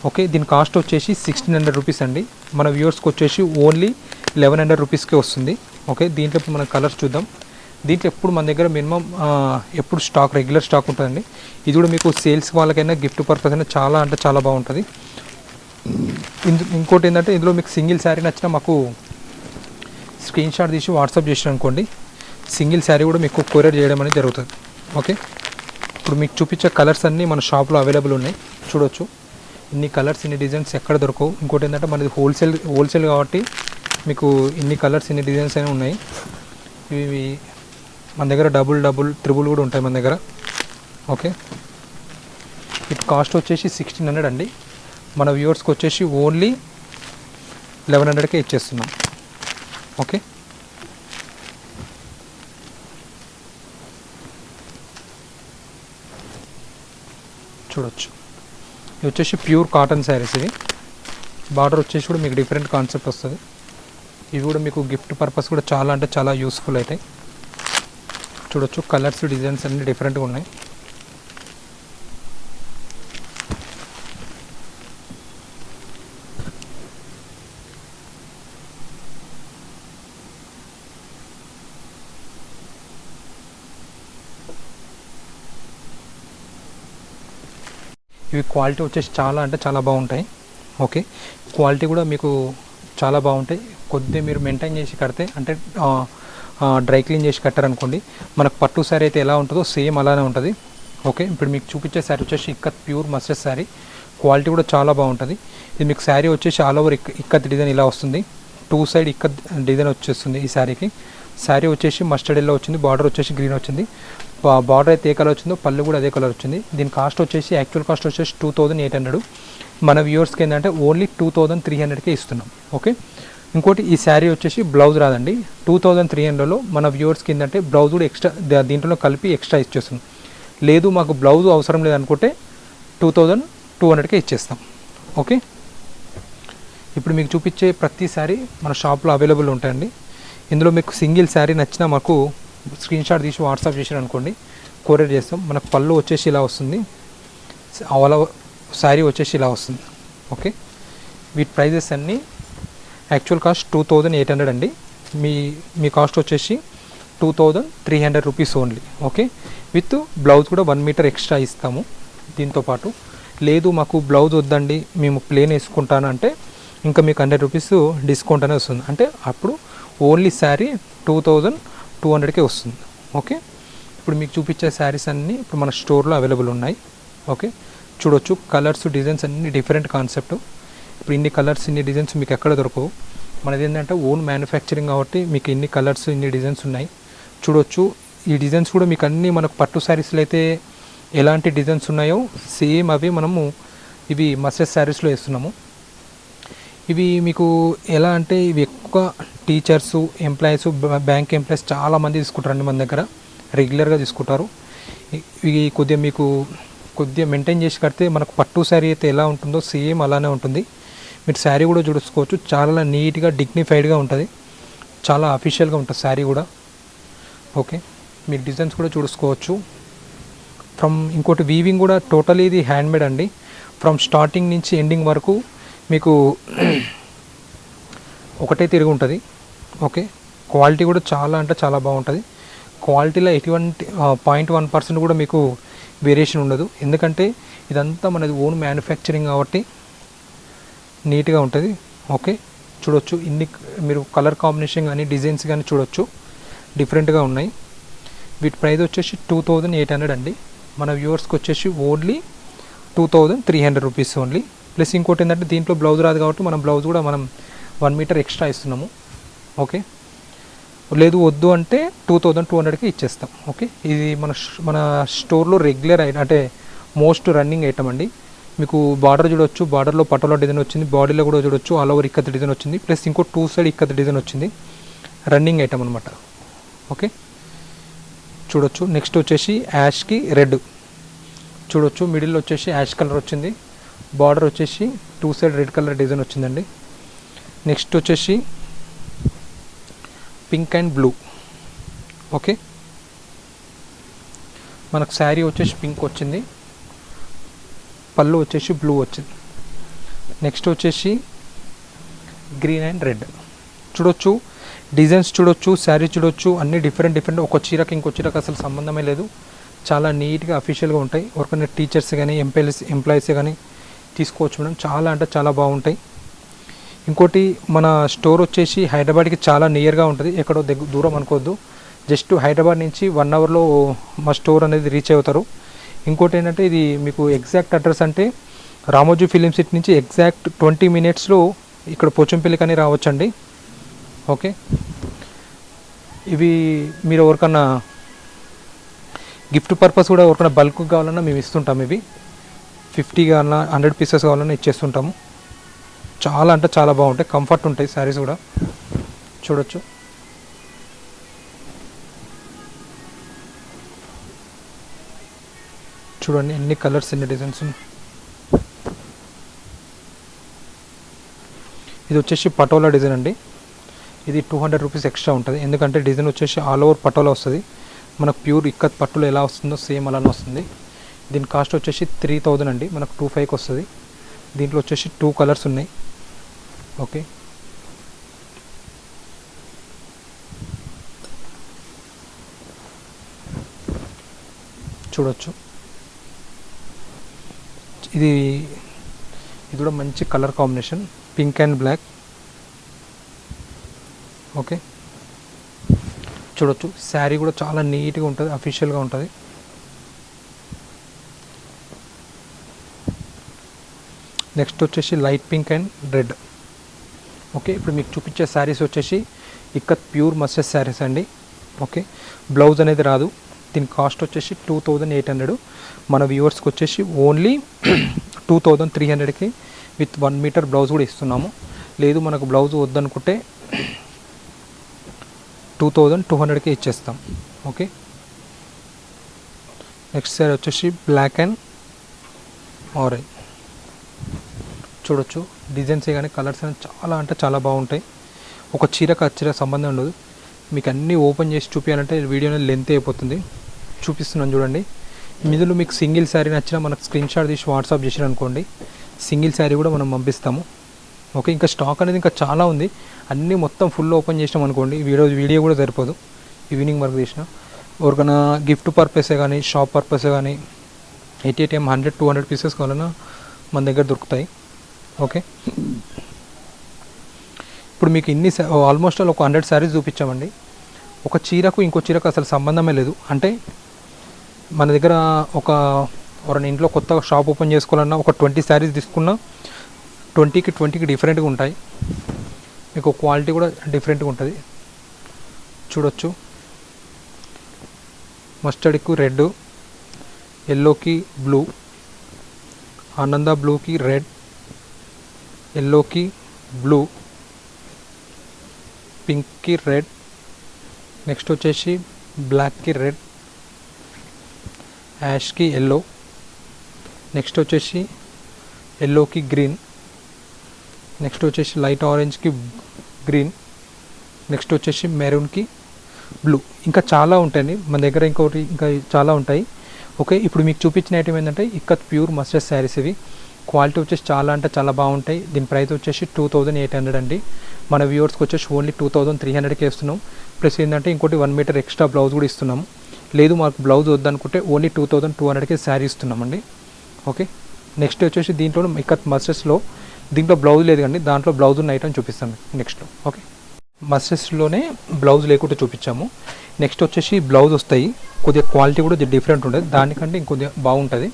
ఓకే, దీని కాస్ట్ వచ్చేసి 1600 రూపీస్ అండి. మన వ్యూవర్స్కి వచ్చేసి ఓన్లీ 1100 రూపీస్కే వస్తుంది. ఓకే, దీంట్లో ఇప్పుడు మనం కలర్స్ చూద్దాం. దీంట్లో ఎప్పుడు మన దగ్గర మినిమం ఎప్పుడు స్టాక్ రెగ్యులర్ స్టాక్ ఉంటుందండి. ఇది కూడా మీకు సేల్స్ వాళ్ళకైనా గిఫ్ట్ పర్పస్ అయినా చాలా అంటే చాలా బాగుంటుంది. ఇంకోటి ఏంటంటే ఇందులో మీకు సింగిల్ శారీ నచ్చినా మాకు స్క్రీన్ షాట్ తీసి వాట్సాప్ చేసిన అనుకోండి, సింగిల్ శారీ కూడా మీకు కొరియర్ చేయడం అనేది జరుగుతుంది. ఓకే, ఇప్పుడు మీకు చూపించే కలర్స్ అన్నీ మన షాప్లో అవైలబుల్ ఉన్నాయి, చూడొచ్చు. ఇన్ని కలర్స్ ఇన్ని డిజైన్స్ ఎక్కడ దొరకవు. ఇంకోటి ఏంటంటే మనది హోల్సేల్ కాబట్టి మీకు ఇన్ని కలర్స్ ఇన్ని డిజైన్స్ అయినా ఉన్నాయి. ఇవి మన దగ్గర డబుల్ ట్రిబుల్ కూడా ఉంటాయి మన దగ్గర. ఓకే, ఇటు కాస్ట్ వచ్చేసి 1600 అండి. మన వ్యూవర్స్కి వచ్చేసి ఓన్లీ 1100కే ఇచ్చేస్తున్నాం. ఓకే, చూడొచ్చు. ఇవి వచ్చేసి ప్యూర్ కాటన్ శారీస్. ఇవి బార్డర్ వచ్చేసి కూడా మీకు డిఫరెంట్ కాన్సెప్ట్ వస్తుంది. ఇవి కూడా మీకు గిఫ్ట్ పర్పస్ కూడా చాలా అంటే చాలా యూస్ఫుల్ అవుతాయి. చూడొచ్చు, కలర్స్ డిజైన్స్ అన్నీ డిఫరెంట్గా ఉన్నాయి. ఇవి క్వాలిటీ వచ్చేసి చాలా అంటే చాలా బాగుంటాయి. ఓకే, క్వాలిటీ కూడా మీకు చాలా బాగుంటాయి. కొద్దిగా మీరు మెయింటైన్ చేసి కడితే, అంటే డ్రై క్లీన్ చేసి కట్టారనుకోండి, మనకు పట్టు శారీ అయితే ఎలా ఉంటుందో సేమ్ అలానే ఉంటుంది. ఓకే, ఇప్పుడు మీకు చూపించే శారీ వచ్చేసి ikat pure mustard sari. Quality కూడా చాలా బాగుంటుంది. ఇది మీకు శారీ వచ్చేసి ఆల్ ఓవర్ ఇక్కత్ డిజైన్ ఇలా వస్తుంది. 2 సైడ్ ఇక్కత్ డిజైన్ వచ్చేస్తుంది ఈ శారీకి. శారీ వచ్చేసి మస్టర్డ్ ఎల్లో వచ్చింది, బార్డర్ వచ్చేసి గ్రీన్ వచ్చింది. బార్డర్ అయితే ఏ కలర్ వచ్చిందో పళ్ళు కూడా అదే కలర్ వచ్చింది. దీని కాస్ట్ వచ్చేసి యాక్చువల్ కాస్ట్ వచ్చేసి 2800. మన వ్యూవర్స్కి ఏంటంటే ఓన్లీ 2300కే ఇస్తున్నాం. ఓకే, ఇంకోటి ఈ శారీ వచ్చేసి బ్లౌజ్ రాదండి. 2300లో మన వ్యూవర్స్కి ఏంటంటే బ్లౌజ్ కూడా ఎక్స్ట్రా దీంట్లో కలిపి ఎక్స్ట్రా ఇచ్చేస్తున్నాం. లేదు మాకు బ్లౌజ్ అవసరం లేదనుకుంటే 2200కే ఇచ్చేస్తాం. ఓకే, ఇప్పుడు మీకు చూపించే ప్రతి శారీ మన షాప్లో అవైలబుల్ ఉంటాయండి. ఇందులో మీకు సింగిల్ శారీ నచ్చినా మాకు స్క్రీన్ షాట్ తీసి వాట్సాప్ చేసారు అనుకోండి, కొరియర్ చేస్తాం. మనకు పళ్ళు వచ్చేసి ఇలా వస్తుంది, అలా శారీ వచ్చేసి ఇలా వస్తుంది. ఓకే, వీటి ప్రైజెస్ అన్నీ యాక్చువల్ కాస్ట్ 2800 అండి. మీ కాస్ట్ వచ్చేసి 2300 rupees only. Okay, with blouse కూడా 1 మీటర్ ఎక్స్ట్రా ఇస్తాము దీంతోపాటు. లేదు మాకు బ్లౌజ్ వద్దండి, మేము ప్లేన్ వేసుకుంటాను అంటే ఇంకా మీకు 100 రూపీస్ డిస్కౌంట్ అనేది వస్తుంది. అంటే అప్పుడు ఓన్లీ శారీ 2200కే వస్తుంది. ఓకే, ఇప్పుడు మీకు చూపించే శారీస్ అన్నీ ఇప్పుడు మన స్టోర్లో అవైలబుల్ ఉన్నాయి. ఓకే, చూడొచ్చు, కలర్స్ డిజైన్స్ అన్ని డిఫరెంట్ కాన్సెప్ట్. ఇప్పుడు ఇన్ని కలర్స్ ఇన్ని డిజైన్స్ మీకు ఎక్కడ దొరకవు. మనది ఏంటంటే ఓన్ మ్యానుఫ్యాక్చరింగ్ కాబట్టి మీకు ఇన్ని కలర్స్ ఇన్ని డిజైన్స్ ఉన్నాయి. చూడొచ్చు, ఈ డిజైన్స్ కూడా మీకు అన్నీ మనకు పట్టు శారీస్లో అయితే ఎలాంటి డిజైన్స్ ఉన్నాయో సేమ్ అవి మనము ఇవి మస్టర్డ్ శారీస్లో వేస్తున్నాము. ఇవి మీకు ఎలా అంటే ఇవి ఎక్కువ టీచర్సు, ఎంప్లాయీస్, బ్యాంక్ ఎంప్లాయీస్ చాలామంది తీసుకుంటారండి మన దగ్గర, రెగ్యులర్గా తీసుకుంటారు. ఇవి కొద్దిగా మీకు కొద్దిగా మెయింటైన్ చేసి కడితే మనకు పట్టు శారీ అయితే ఎలా ఉంటుందో సేమ్ అలానే ఉంటుంది. మీరు శారీ కూడా చూసుకోవచ్చు, చాలా నీట్గా డిగ్నిఫైడ్గా ఉంటుంది, చాలా అఫీషియల్గా ఉంటుంది శారీ కూడా. ఓకే, మీరు డిజైన్స్ కూడా చూసుకోవచ్చు. ఇంకోటి వీవింగ్ కూడా టోటలీ ఇది హ్యాండ్మేడ్ అండి. ఫ్రమ్ స్టార్టింగ్ నుంచి ఎండింగ్ వరకు మీకు ఒకటే తిరిగి ఉంటుంది. ఓకే, క్వాలిటీ కూడా చాలా అంటే చాలా బాగుంటుంది. క్వాలిటీలో ఎటువంటి 0.1% కూడా మీకు వేరియేషన్ ఉండదు. ఎందుకంటే ఇదంతా మనది ఓన్ మ్యానుఫ్యాక్చరింగ్ కాబట్టి నీట్గా ఉంటుంది. ఓకే, చూడొచ్చు, ఇన్ని మీరు కలర్ కాంబినేషన్ కానీ డిజైన్స్ కానీ చూడొచ్చు, డిఫరెంట్గా ఉన్నాయి. వీటి ప్రైస్ వచ్చేసి 2800 అండి. మన వ్యూవర్స్కి వచ్చేసి ఓన్లీ 2300 రూపీస్ ఓన్లీ. ప్లస్ ఇంకోటి ఏంటంటే దీంట్లో బ్లౌజ్ రాదు కాబట్టి మనం బ్లౌజ్ కూడా మనం 1 మీటర్ ఎక్స్ట్రా ఇస్తున్నాము. ఓకే, లేదు వద్దు అంటే 2200కి ఇచ్చేస్తాం. ఓకే, ఇది మన స్టోర్లో రెగ్యులర్ అంటే మోస్ట్ రన్నింగ్ ఐటమ్ అండి. మీకు బార్డర్ చూడొచ్చు, బార్డర్లో పటోలా డిజైన్ వచ్చింది, బాడీలో కూడా చూడొచ్చు ఆల్ ఓవర్ ఇక్కత్ డిజైన్ వచ్చింది, ప్లస్ ఇంకో 2 సైడ్ ఇక్కత్ డిజైన్ వచ్చింది. రన్నింగ్ ఐటమ్ అనమాట. ఓకే, చూడొచ్చు. నెక్స్ట్ వచ్చేసి యాష్కి రెడ్ చూడొచ్చు, మిడిల్ వచ్చేసి యాష్ కలర్ వచ్చింది, బార్డర్ వచ్చేసి 2 సైడ్ రెడ్ కలర్ డిజైన్ వచ్చిందండి. నెక్స్ట్ వచ్చేసి పింక్ అండ్ బ్లూ. ఓకే, మనకు శారీ వచ్చేసి పింక్ వచ్చింది, పళ్ళు వచ్చేసి బ్లూ వచ్చింది. నెక్స్ట్ వచ్చేసి గ్రీన్ అండ్ రెడ్ చూడొచ్చు, డిజైన్స్ చూడొచ్చు, శారీ చూడొచ్చు, అన్నీ డిఫరెంట్. ఒక చీరకి ఇంకో చీరకి అసలు సంబంధమే లేదు. చాలా నీట్గా అఫీషియల్గా ఉంటాయి. ఎవరికైనా టీచర్స్ కానీ ఎంప్లాయీస్ కానీ తీసుకోవచ్చు మేడం, చాలా అంటే చాలా బాగుంటాయి. ఇంకోటి మన స్టోర్ వచ్చేసి హైదరాబాద్కి చాలా నియర్గా ఉంటుంది, ఎక్కడో దూరం అనుకోవద్దు. జస్ట్ హైదరాబాద్ నుంచి 1 అవర్లో మా స్టోర్ అనేది రీచ్ అవుతారు. ఇంకోటి ఏంటంటే ఇది మీకు ఎగ్జాక్ట్ అడ్రస్ అంటే రామోజీ ఫిలిం సిటీ నుంచి ఎగ్జాక్ట్ 20 మినిట్స్లో ఇక్కడ పోచంపల్లి కానీ రావచ్చండి. ఓకే, ఇవి మీరు ఎవరికన్నా గిఫ్ట్ పర్పస్ కూడా ఎవరికైనా బల్క్ కావాలన్నా మేము ఇస్తుంటాము. ఇవి 50 కావాలన్నా 100 పీసెస్ కావాలన్నా ఇచ్చేస్తుంటాము. చాలా అంటే చాలా బాగుంటాయి, కంఫర్ట్ ఉంటాయి శారీస్ కూడా. చూడొచ్చు. చూడండి ఎన్ని కలర్స్, ఎన్ని డిజైన్స్ ఉన్నాయి. ఇది వచ్చేసి పటోలా డిజైన్ అండి. ఇది 200 రూపీస్ ఎక్స్ట్రా ఉంటుంది, ఎందుకంటే డిజైన్ వచ్చేసి ఆల్ ఓవర్ పటోలా వస్తుంది. మనకు ప్యూర్ ఇక్కత్ పట్టులో ఎలా వస్తుందో సేమ్ అలానే వస్తుంది. దీని కాస్ట్ వచ్చేసి 3000 అండి, మనకు 2500కి వస్తుంది. దీంట్లో వచ్చేసి 2 కలర్స్ ఉన్నాయి. ఓకే, చూడొచ్చు. ఇది కూడా మంచి colour combination, pink and black. Okay, చూడొచ్చు. శారీ కూడా చాలా నీట్గా ఉంటుంది, అఫీషియల్గా ఉంటుంది. నెక్స్ట్ వచ్చేసి light pink and red. Okay, ఇప్పుడు మీకు చూపించే శారీస్ వచ్చేసి ఇక్కత్ ప్యూర్ మస్టర్డ్ శారీస్ అండి. ఓకే, బ్లౌజ్ అనేది రాదు. దీని కాస్ట్ వచ్చేసి 2800. మన వ్యూవర్స్కి వచ్చేసి ఓన్లీ 2300కి విత్ 1 మీటర్ బ్లౌజ్ కూడా ఇస్తున్నాము. లేదు మనకు బ్లౌజ్ వద్దనుకుంటే 2200కి ఇచ్చేస్తాం. ఓకే, నెక్స్ట్ సారీ వచ్చేసి బ్లాక్ అండ్ ఆరెంజ్. చూడొచ్చు, డిజైన్స్ కానీ కలర్స్ కానీ చాలా అంటే చాలా బాగుంటాయి. ఒక చీరకు చీర సంబంధం ఉండదు. మీకు అన్నీ ఓపెన్ చేసి చూపించాలంటే వీడియోలో లెంత్ అయిపోతుంది. చూపిస్తున్నాను చూడండి. ఇందులో మీకు సింగిల్ శారీ నచ్చినా మనకు స్క్రీన్ షాట్ తీసి వాట్సాప్ చేసినా అనుకోండి, సింగిల్ శారీ కూడా మనం పంపిస్తాము. ఓకే, ఇంకా స్టాక్ అనేది ఇంకా చాలా ఉంది. అన్నీ మొత్తం ఫుల్ ఓపెన్ చేసినాం అనుకోండి, వీడియో కూడా సరిపోదు. ఈవినింగ్ వరకు చేసిన ఎవరికైనా గిఫ్ట్ పర్పసే కానీ షాప్ పర్పసే కానీ ఎట్ ఏ టైం 100-200 పీసెస్ కావాలన్నా మన దగ్గర దొరుకుతాయి. ఓకే, ఇప్పుడు మీకు ఆల్మోస్ట్ ఒక 100 శారీస్ చూపించామండి. ఒక చీరకు ఇంకో చీరకు అసలు సంబంధమే లేదు. అంటే మన దగ్గర ఎవరైనా ఇంట్లో కొత్తగా షాప్ ఓపెన్ చేసుకోవాలన్నా ఒక 20 శారీస్ తీసుకున్నా 20కి డిఫరెంట్గా ఉంటాయి. మీకు క్వాలిటీ కూడా డిఫరెంట్గా ఉంటుంది. చూడొచ్చు, మస్టర్డ్కి రెడ్, ఎల్లోకి బ్లూ, ఆనంద బ్లూకి రెడ్, ఎల్లోకి బ్లూ, పింక్కి రెడ్, నెక్స్ట్ వచ్చేసి బ్లాక్కి రెడ్, యాష్కి ఎల్లో, నెక్స్ట్ వచ్చేసి ఎల్లోకి గ్రీన్, నెక్స్ట్ వచ్చేసి లైట్ ఆరెంజ్కి గ్రీన్, నెక్స్ట్ వచ్చేసి మెరూన్కి బ్లూ. ఇంకా చాలా ఉంటాయండి మన దగ్గర, ఇంకా చాలా ఉంటాయి. ఓకే, ఇప్పుడు మీకు చూపించిన ఐటమ్ ఏంటంటే ఇక్కత్ ప్యూర్ మస్టర్డ్ శారీస్. ఇవి క్వాలిటీ వచ్చేసి చాలా అంటే చాలా బాగుంటాయి. దీని ప్రైస్ వచ్చేసి 2800 అండి. మన వ్యూవర్స్కి వచ్చేసి ఓన్లీ 2300కి ఇస్తున్నాం. ప్లస్ ఏంటంటే ఇంకోటి 1 మీటర్ ఎక్స్ట్రా బ్లౌజ్ కూడా ఇస్తున్నాము. లేదు మాకు బ్లౌజ్ వద్దనుకుంటే ఓన్లీ 2200కి శారీ ఇస్తున్నామండి. ఓకే, నెక్స్ట్ వచ్చేసి దీంట్లో ఇక్కత్ మస్టర్డ్స్లో దీంట్లో బ్లౌజ్ లేదు కానీ దాంట్లో బ్లౌజ్ ఉన్న ఐటమ్ చూపిస్తాను నెక్స్ట్లో. ఓకే, మస్టర్డ్స్లోనే బ్లౌజ్ లేకుండా చూపించాము. నెక్స్ట్ వచ్చేసి బ్లౌజ్ వస్తాయి, కొద్దిగా క్వాలిటీ కూడా డిఫరెంట్ ఉంటుంది, దానికంటే ఇంకొద్దిగా బాగుంటుంది.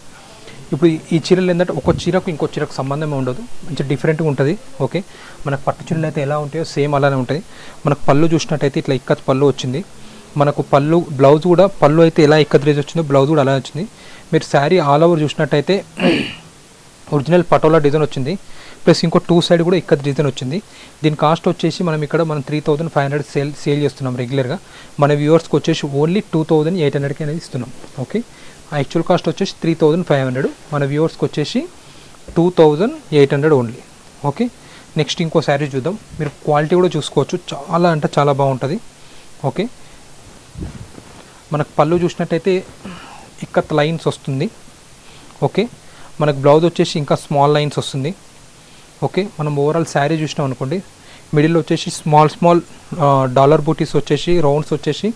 ఇప్పుడు ఈ చీరలు ఏంటంటే ఒక చీరకు ఇంకో చీరకు సంబంధమే ఉండదు, మంచి డిఫరెంట్గా ఉంటుంది. ఓకే, మనకు పట్టు చీరలు అయితే ఎలా ఉంటాయో సేమ్ అలానే ఉంటాయి. మనకు పళ్ళు చూసినట్టయితే ఇట్లా ఇక్కత్ పళ్ళు వచ్చింది. మనకు బ్లౌజ్ కూడా పళ్ళు అయితే ఎలా ఇక్కత్ రేజ్ వచ్చిందో బ్లౌజ్ కూడా అలా వచ్చింది. మీరు శారీ ఆల్ ఓవర్ చూసినట్టయితే ఒరిజినల్ పటోలా డిజైన్ వచ్చింది, ప్లస్ ఇంకో 2 సైడ్ కూడా ఇక్కత్ డిజైన్ వచ్చింది. దీని కాస్ట్ వచ్చేసి మనం 3500 సేల్ చేస్తున్నాం రెగ్యులర్గా. మన వ్యూవర్స్కి వచ్చేసి ఓన్లీ 2800కి అనేది ఇస్తున్నాం. ఓకే, యాక్చువల్ కాస్ట్ వచ్చేసి 3500, మన వ్యూవర్స్కి వచ్చేసి 2800 ఓన్లీ. ఓకే, నెక్స్ట్ ఇంకో శారీ చూద్దాం. మీరు క్వాలిటీ కూడా చూసుకోవచ్చు, చాలా అంటే చాలా బాగుంటుంది. ఓకే, మనకు పళ్ళు చూసినట్టయితే ఇక్కత్ లైన్స్ వస్తుంది. ఓకే, మనకు బ్లౌజ్ వచ్చేసి ఇంకా స్మాల్ లైన్స్ వస్తుంది. ఓకే, మనం ఓవరాల్ శారీ చూసినాం అనుకోండి, మిడిల్లో వచ్చేసి స్మాల్ డాలర్ బూటీస్ వచ్చేసి రౌండ్స్ వచ్చేసి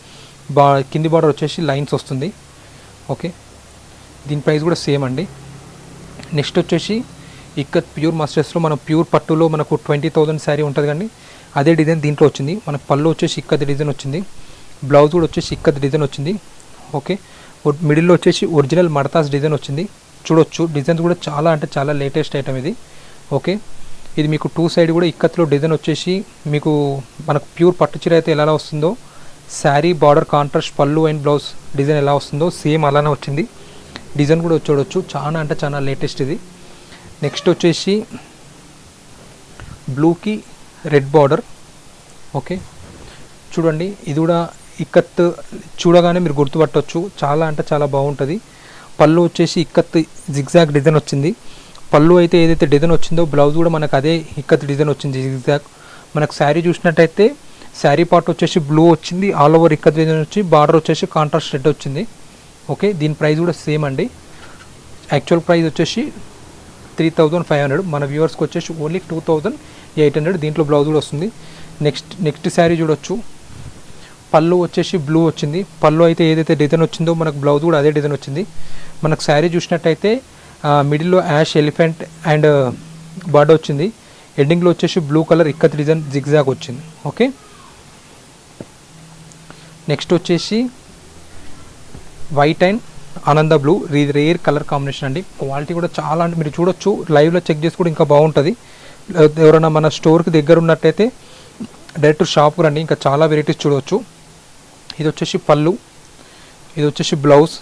కింది బార్డర్ వచ్చేసి లైన్స్ వస్తుంది. ఓకే, దీని ప్రైస్ కూడా సేమ్ అండి. నెక్స్ట్ వచ్చేసి ఇక్కత్ ప్యూర్ మస్టర్స్లో మనం ప్యూర్ పట్టులో మనకు 20,000 శారీ ఉంటుంది కానీ అదే డిజైన్ దీంట్లో వచ్చింది. మనకు పళ్ళు వచ్చేసి ఇక్కత్ డిజైన్ వచ్చింది, బ్లౌజ్ కూడా వచ్చేసి ఇక్కత్ డిజైన్ వచ్చింది. ఓకే, మిడిల్లో వచ్చేసి ఒరిజినల్ మడతాస్ డిజైన్ వచ్చింది. చూడొచ్చు, డిజైన్స్ కూడా చాలా అంటే చాలా లేటెస్ట్ ఐటమ్ ఇది. ఓకే, ఇది మీకు 2 సైడ్ కూడా ఇక్కత్లో డిజైన్ వచ్చేసి మీకు మనకు ప్యూర్ పట్టు చీర అయితే ఎలా వస్తుందో శారీ బార్డర్ కాంట్రాస్ట్ పళ్ళు అండ్ బ్లౌజ్ డిజైన్ ఎలా వస్తుందో సేమ్ అలానే వచ్చింది. డిజైన్ కూడా చూడొచ్చు, చాలా అంటే చాలా లేటెస్ట్ ఇది. నెక్స్ట్ వచ్చేసి బ్లూకి రెడ్ బార్డర్. ఓకే, చూడండి ఇది కూడా ఇక్కత్ చూడగానే మీరు గుర్తుపట్టవచ్చు, చాలా అంటే చాలా బాగుంటుంది. పళ్ళు వచ్చేసి ఇక్కత్ జిగ్జాగ్ డిజైన్ వచ్చింది. పళ్ళు అయితే ఏదైతే డిజైన్ వచ్చిందో బ్లౌజ్ కూడా మనకు అదే ఇక్కత్ డిజైన్ వచ్చింది జిగ్జాగ్. మనకు శారీ చూసినట్టయితే శారీ పార్ట్ వచ్చేసి బ్లూ వచ్చింది, ఆల్ ఓవర్ ఇక్కత్ డిజైన్ వచ్చి బార్డర్ వచ్చేసి కాంట్రాస్ట్ రెడ్ వచ్చింది. ఓకే, దీని ప్రైస్ కూడా సేమ్ అండి. యాక్చువల్ ప్రైస్ వచ్చేసి 3500, మన వ్యూవర్స్కి వచ్చేసి ఓన్లీ 2800. దీంట్లో బ్లౌజ్ కూడా వస్తుంది. నెక్స్ట్ శారీ చూడొచ్చు. పళ్ళు వచ్చేసి బ్లూ వచ్చింది. పళ్ళు అయితే ఏదైతే డిజైన్ వచ్చిందో మనకు బ్లౌజ్ కూడా అదే డిజైన్ వచ్చింది. మనకు శారీ చూసినట్టయితే మిడిల్లో యాష్ ఎలిఫెంట్ అండ్ బర్డ్ వచ్చింది. ఎండింగ్లో వచ్చేసి blue colour ikat design zigzag వచ్చింది. ఓకే, నెక్స్ట్ వచ్చేసి వైట్ అండ్ ఆనంద బ్లూ, ఇది రేర్ కలర్ కాంబినేషన్ అండి. క్వాలిటీ కూడా చాలా అంటే మీరు చూడొచ్చు, లైవ్లో చెక్ చేసి కూడా ఇంకా బాగుంటుంది. ఎవరైనా మన స్టోర్కి దగ్గర ఉన్నట్టయితే డైరెక్ట్ షాప్కి రండి, ఇంకా చాలా వెరైటీస్ చూడవచ్చు. ఇది వచ్చేసి పళ్ళు, ఇది వచ్చేసి బ్లౌజ్.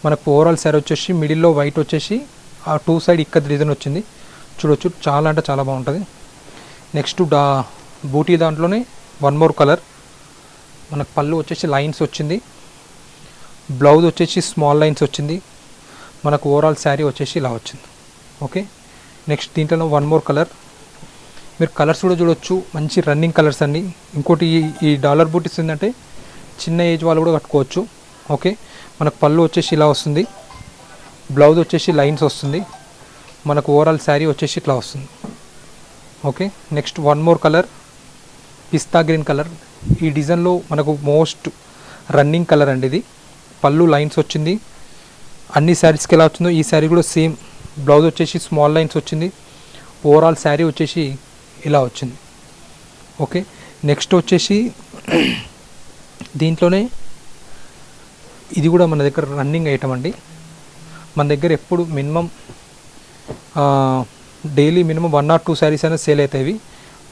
మనకు ఓవరాల్ శారీ వచ్చేసి మిడిల్లో వైట్ వచ్చేసి ఆ 2 సైడ్ ఇక్కత్ డిజైన్ వచ్చింది. చూడొచ్చు, చాలా అంటే చాలా బాగుంటుంది. నెక్స్ట్ బూటీ దాంట్లోనే వన్ మోర్ కలర్. మనకు పళ్ళు వచ్చేసి లైన్స్ వచ్చింది, బ్లౌజ్ వచ్చేసి స్మాల్ లైన్స్ వచ్చింది. మనకు ఓవరాల్ శారీ వచ్చేసి ఇలా వచ్చింది. ఓకే, నెక్స్ట్ దీంట్లో వన్ మోర్ కలర్. మీరు కలర్స్ కూడా చూడొచ్చు, మంచి రన్నింగ్ కలర్స్ అండి. ఇంకోటి ఈ డాలర్ బూటీస్ ఏంటంటే చిన్న ఏజ్ వాళ్ళు కూడా కట్టుకోవచ్చు. ఓకే, మనకు పళ్ళు వచ్చేసి ఇలా వస్తుంది, బ్లౌజ్ వచ్చేసి లైన్స్ వస్తుంది. మనకు ఓవరాల్ శారీ వచ్చేసి ఇట్లా వస్తుంది. Okay, next one more colour, pista green colour. ఈ డిజైన్లో మనకు మోస్ట్ రన్నింగ్ కలర్ అండి ఇది. పళ్ళు లైన్స్ వచ్చింది. అన్ని శారీస్కి ఎలా వచ్చిందో ఈ శారీ కూడా సేమ్. బ్లౌజ్ వచ్చేసి స్మాల్ లైన్స్ వచ్చింది. ఓవరాల్ శారీ వచ్చేసి ఇలా వచ్చింది. ఓకే, నెక్స్ట్ వచ్చేసి దీంట్లోనే ఇది కూడా మన దగ్గర రన్నింగ్ ఐటమ్ అండి. మన దగ్గర ఎప్పుడు minimum daily minimum 1 or 2 saris అయినా సేల్ అవుతాయి.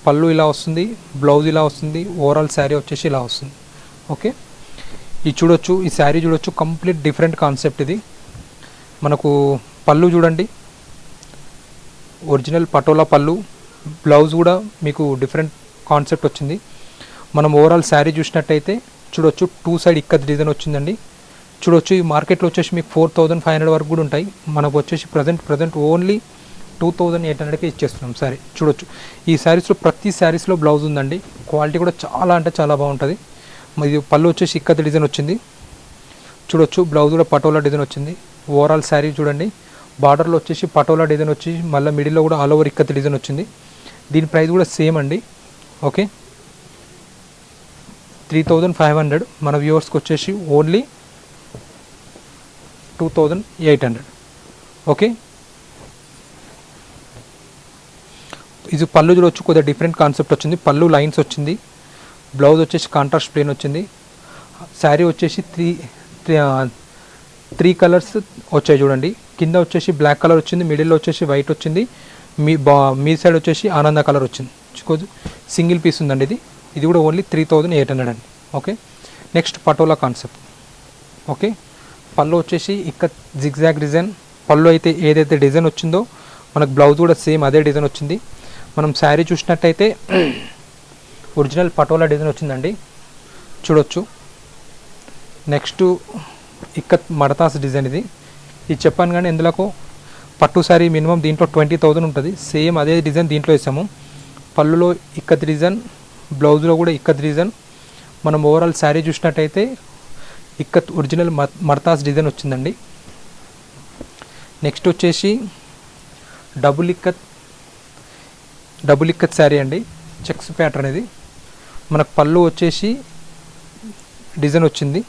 పళ్ళు ఇలా వస్తుంది, బ్లౌజ్ ఇలా వస్తుంది, ఓవరాల్ శారీ వచ్చేసి ఇలా వస్తుంది. ఓకే, ఇది చూడొచ్చు, ఈ శారీ చూడొచ్చు, కంప్లీట్ డిఫరెంట్ కాన్సెప్ట్ ఇది. మనకు పళ్ళు చూడండి, ఒరిజినల్ పటోలా పళ్ళు, బ్లౌజ్ కూడా మీకు డిఫరెంట్ కాన్సెప్ట్ వచ్చింది. మనం ఓవరాల్ శారీ చూసినట్టయితే చూడొచ్చు 2 సైడ్ ఇక్కత్ డిజైన్ వచ్చిందండి. చూడొచ్చు, ఈ మార్కెట్లో వచ్చేసి మీకు 4500 వరకు కూడా ఉంటాయి. మనకు వచ్చేసి ప్రజెంట్ ఓన్లీ 2800కే ఇచ్చేస్తున్నాం శారీ. చూడొచ్చు, ఈ శారీస్లో ప్రతి శారీస్లో బ్లౌజ్ ఉందండి. క్వాలిటీ కూడా చాలా అంటే చాలా బాగుంటుంది. ఇది పళ్ళు వచ్చేసి ఇక్కత్ డిజైన్ వచ్చింది. చూడొచ్చు, బ్లౌజ్ కూడా పటోలా డిజైన్ వచ్చింది. ఓవరాల్ శారీ చూడండి, బార్డర్లో వచ్చేసి పటోలా డిజైన్ వచ్చి మళ్ళీ మిడిల్లో కూడా ఆల్ ఓవర్ ఇక్కత్ డిజైన్ వచ్చింది. దీని ప్రైస్ కూడా సేమ్ అండి. ఓకే, 3500. మన వ్యూవర్స్కి వచ్చేసి ఓన్లీ 2800. ఓకే, ఇది పళ్ళు చూడవచ్చు, కొద్దిగా డిఫరెంట్ కాన్సెప్ట్ వచ్చింది. పళ్ళు లైన్స్ వచ్చింది, బ్లౌజ్ వచ్చేసి కాంట్రాస్ట్ ప్లేన్ వచ్చింది. శారీ వచ్చేసి త్రీ కలర్స్ వచ్చాయి చూడండి. కింద వచ్చేసి బ్లాక్ కలర్ వచ్చింది, మిడిల్లో వచ్చేసి వైట్ వచ్చింది, మీ సైడ్ వచ్చేసి ఆనంద కలర్ వచ్చింది. సింగిల్ పీస్ ఉందండి ఇది. ఇది కూడా ఓన్లీ 3800 అండి. Okay, next patola concept. Okay, పళ్ళు వచ్చేసి ఇక్క జిగ్జాగ్ డిజైన్. పళ్ళు అయితే ఏదైతే డిజైన్ వచ్చిందో మనకు బ్లౌజ్ కూడా సేమ్ అదే డిజైన్ వచ్చింది. మనం శారీ చూసినట్టయితే ఒరిజినల్ పటోలా డిజైన్ వచ్చిందండి. చూడొచ్చు, నెక్స్ట్ ఇక్కత్ మడతాస్ డిజైన్. ఇది చెప్పాను కానీ ఎందులోకో పట్టు శారీ మినిమం దీంట్లో 20,000 ఉంటుంది. సేమ్ అదే డిజైన్ దీంట్లో వేసాము. పళ్ళులో ఇక్కత్ డిజైన్, బ్లౌజ్లో కూడా ఇక్కత్ డిజైన్. మనం ఓవరాల్ శారీ చూసినట్టయితే ఇక్కత్ ఒరిజినల్ మడతాస్ డిజైన్ వచ్చిందండి. నెక్స్ట్ వచ్చేసి డబుల్ ఇక్కత్ శారీ అండి, చెక్స్ ప్యాటర్న్ ఇది. మనకు పళ్ళు వచ్చేసి డిజైన్ వచ్చింది.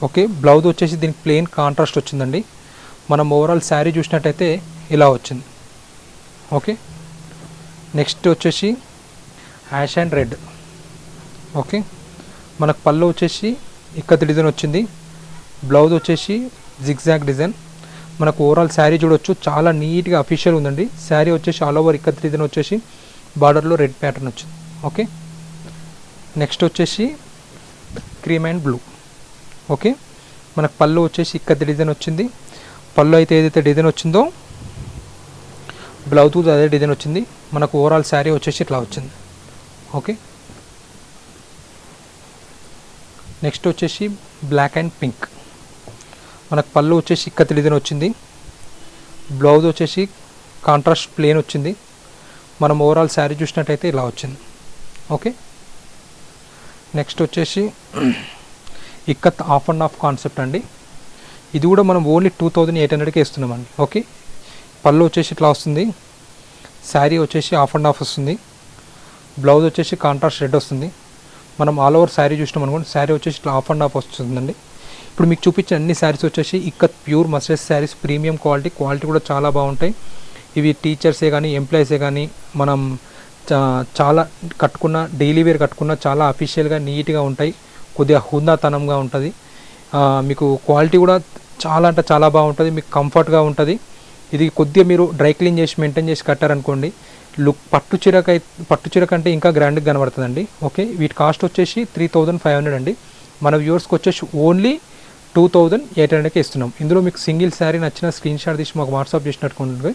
ఓకే, బ్లౌజ్ వచ్చేసి దీనికి ప్లెయిన్ కాంట్రాస్ట్ వచ్చిందండి. మనం ఓవరాల్ శారీ చూసినట్టయితే ఇలా వచ్చింది. ఓకే, నెక్స్ట్ వచ్చేసి యాష్ అండ్ రెడ్. ఓకే, మనకు పళ్ళు వచ్చేసి ఇక్కత్ డిజైన్ వచ్చింది, బ్లౌజ్ వచ్చేసి జిగ్జాగ్ డిజైన్. మనకు ఓవరాల్ శారీ చూడొచ్చు, చాలా నీట్గా అఫీషియల్ ఉందండి. శారీ వచ్చేసి ఆల్ ఓవర్ ఇక్కత్ డిజైన్ వచ్చేసి బార్డర్లో రెడ్ ప్యాటర్న్ వచ్చింది. ఓకే, నెక్స్ట్ వచ్చేసి క్రీమ్ అండ్ బ్లూ. ఓకే, మనకు పళ్ళు వచ్చేసి ఇక్కత్ డిజైన్ వచ్చింది. పళ్ళు అయితే ఏదైతే డిజైన్ వచ్చిందో బ్లౌజ్ అదే డిజైన్ వచ్చింది. మనకు ఓవరాల్ శారీ వచ్చేసి ఇట్లా వచ్చింది. ఓకే, నెక్స్ట్ వచ్చేసి బ్లాక్ అండ్ పింక్. మనకు పళ్ళు వచ్చేసి ఇక్కత్ డిజైన్ వచ్చింది. బ్లౌజ్ వచ్చేసి కాంట్రాస్ట్ ప్లేన్ వచ్చింది. మనం ఓవరాల్ శారీ చూసినట్టయితే ఇలా వచ్చింది. ఓకే, నెక్స్ట్ వచ్చేసి ikat of and of concept అండి. ఇది కూడా మనం ఓన్లీ 2800కే ఇస్తున్నామండి. ఓకే, పళ్ళు వచ్చేసి ఇట్లా వస్తుంది. శారీ వచ్చేసి ఆఫ్ అండ్ ఆఫ్ వస్తుంది. బ్లౌజ్ వచ్చేసి కాంట్రాస్ట్ రెడ్ వస్తుంది. మనం ఆల్ ఓవర్ శారీ చూసినాం అనుకోండి, శారీ వచ్చేసి ఇట్లా ఆఫ్ అండ్ ఆఫ్ వస్తుందండి. ఇప్పుడు మీకు చూపించిన అన్ని శారీస్ వచ్చేసి ikat pure mustard saris, premium quality కూడా చాలా బాగుంటాయి. ఇవి టీచర్సే కానీ ఎంప్లాయీసే కానీ మనం చాలా కట్టుకున్న డైలీ వేర్ కట్టుకున్న చాలా అఫీషియల్గా నీట్గా ఉంటాయి. కొద్దిగా హుందాతనంగా ఉంటుంది. మీకు క్వాలిటీ కూడా చాలా అంటే చాలా బాగుంటుంది. మీకు కంఫర్ట్గా ఉంటుంది. ఇది కొద్దిగా మీరు డ్రై క్లీన్ చేసి మెయింటైన్ చేసి కట్టారనుకోండి, లుక్ పట్టు చీర కంటే ఇంకా గ్రాండ్గా కనబడుతుందండి. ఓకే, వీటి కాస్ట్ వచ్చేసి 3500 అండి. మన వ్యూవర్స్కి వచ్చేసి ఓన్లీ 2800కే ఇస్తున్నాం. ఇందులో మీకు సింగిల్ శారీ నచ్చిన స్క్రీన్ షాట్ తీసి మాకు వాట్సాప్ చేసినట్టుకోండి.